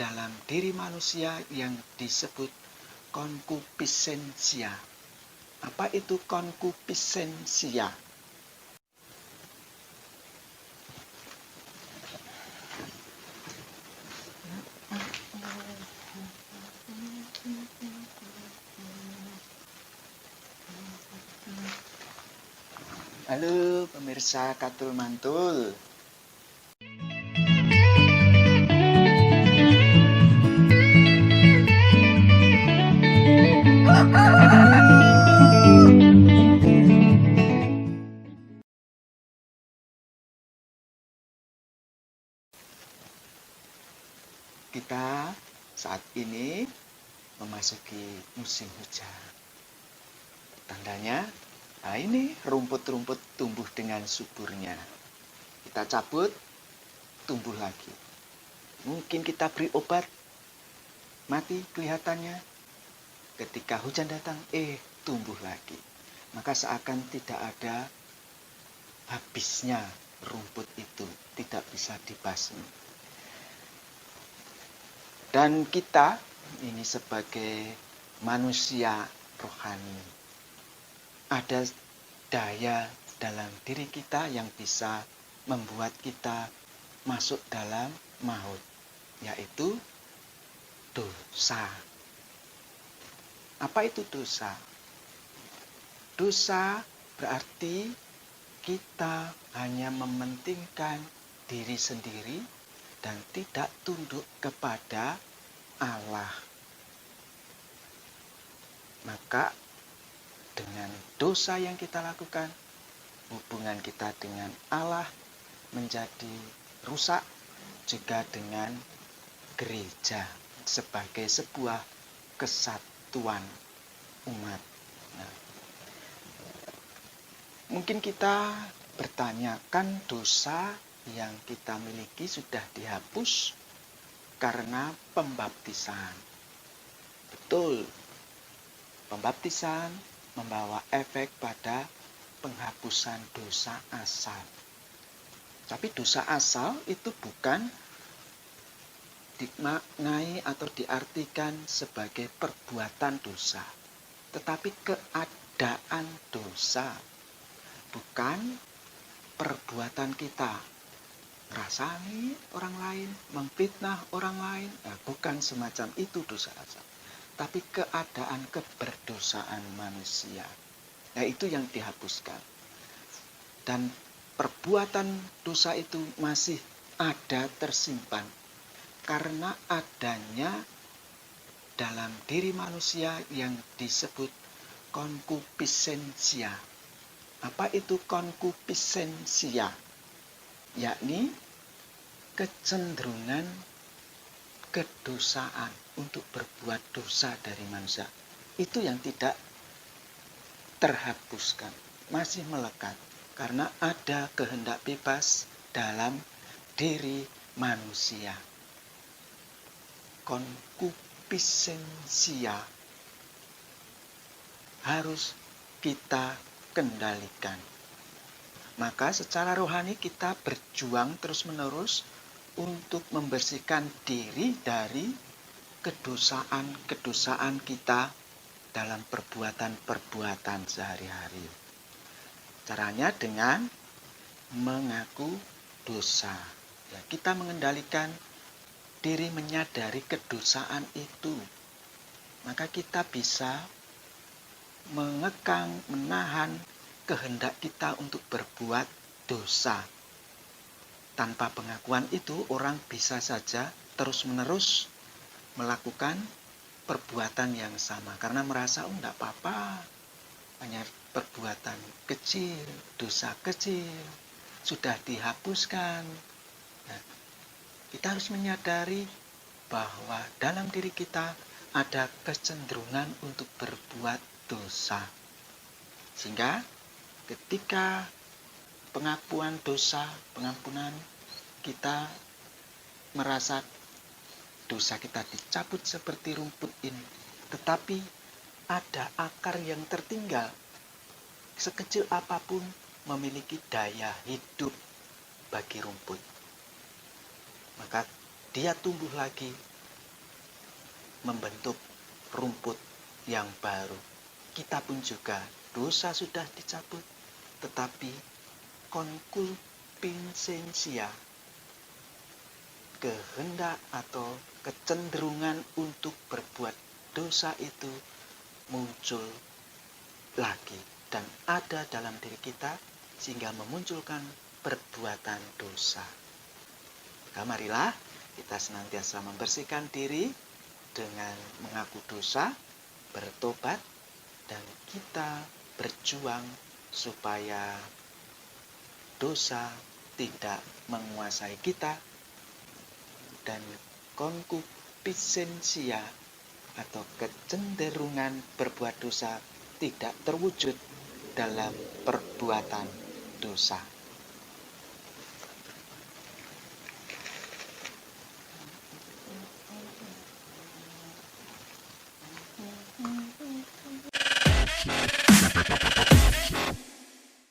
dalam diri manusia yang disebut konkupissensia. Apa itu konkupissensia? Halo pemirsa Katul Mantul. Kita saat ini memasuki musim hujan. Tandanya, nah ini rumput-rumput tumbuh dengan suburnya. Kita cabut, tumbuh lagi. Mungkin kita beri obat, mati kelihatannya. Ketika hujan datang, tumbuh lagi. Maka seakan tidak ada habisnya rumput itu, tidak bisa dibasmi. Dan kita ini sebagai manusia rohani, ada daya dalam diri kita yang bisa membuat kita masuk dalam maut, yaitu dosa. Apa itu dosa? Dosa berarti kita hanya mementingkan diri sendiri dan tidak tunduk kepada Allah. Maka dengan dosa yang kita lakukan, hubungan kita dengan Allah menjadi rusak, juga dengan gereja sebagai sebuah kesatuan umat. Nah, mungkin kita bertanya, kan dosa yang kita miliki sudah dihapus karena pembaptisan. Betul, pembaptisan membawa efek pada penghapusan dosa asal. Tapi dosa asal itu bukan dimaknai atau diartikan sebagai perbuatan dosa, tetapi keadaan dosa, bukan perbuatan kita. Merasani orang lain, memfitnah orang lain, bukan semacam itu dosa asal, tapi keadaan keberdosaan manusia. Nah, itu yang dihapuskan. Dan perbuatan dosa itu masih ada tersimpan karena adanya dalam diri manusia yang disebut konkupissensia. Apa itu konkupissensia? Yakni kecenderungan kedosaan untuk berbuat dosa dari manusia. Itu yang tidak terhapuskan, masih melekat. Karena ada kehendak bebas dalam diri manusia. Konkupissensia harus kita kendalikan. Maka secara rohani kita berjuang terus-menerus untuk membersihkan diri dari kedosaan-kedosaan kita dalam perbuatan-perbuatan sehari-hari. Caranya dengan mengaku dosa. Ya, kita mengendalikan diri menyadari kedosaan itu. Maka kita bisa mengekang, menahan kehendak kita untuk berbuat dosa. Tanpa pengakuan itu, orang bisa saja terus-menerus melakukan perbuatan yang sama. Karena merasa, enggak apa-apa, hanya perbuatan kecil, dosa kecil, sudah dihapuskan. Nah, kita harus menyadari bahwa dalam diri kita ada kecenderungan untuk berbuat dosa. Sehingga ketika pengakuan dosa, pengampunan, kita merasa dosa kita dicabut seperti rumput ini. Tetapi ada akar yang tertinggal. Sekecil apapun memiliki daya hidup bagi rumput. Maka dia tumbuh lagi membentuk rumput yang baru. Kita pun juga dosa sudah dicabut, tetapi konkupiscensia, kehendak atau kecenderungan untuk berbuat dosa itu muncul lagi dan ada dalam diri kita sehingga memunculkan perbuatan dosa. Maka marilah kita senantiasa membersihkan diri dengan mengaku dosa, bertobat, dan kita berjuang supaya dosa tidak menguasai kita dan konkupiscensia atau kecenderungan berbuat dosa tidak terwujud dalam perbuatan dosa.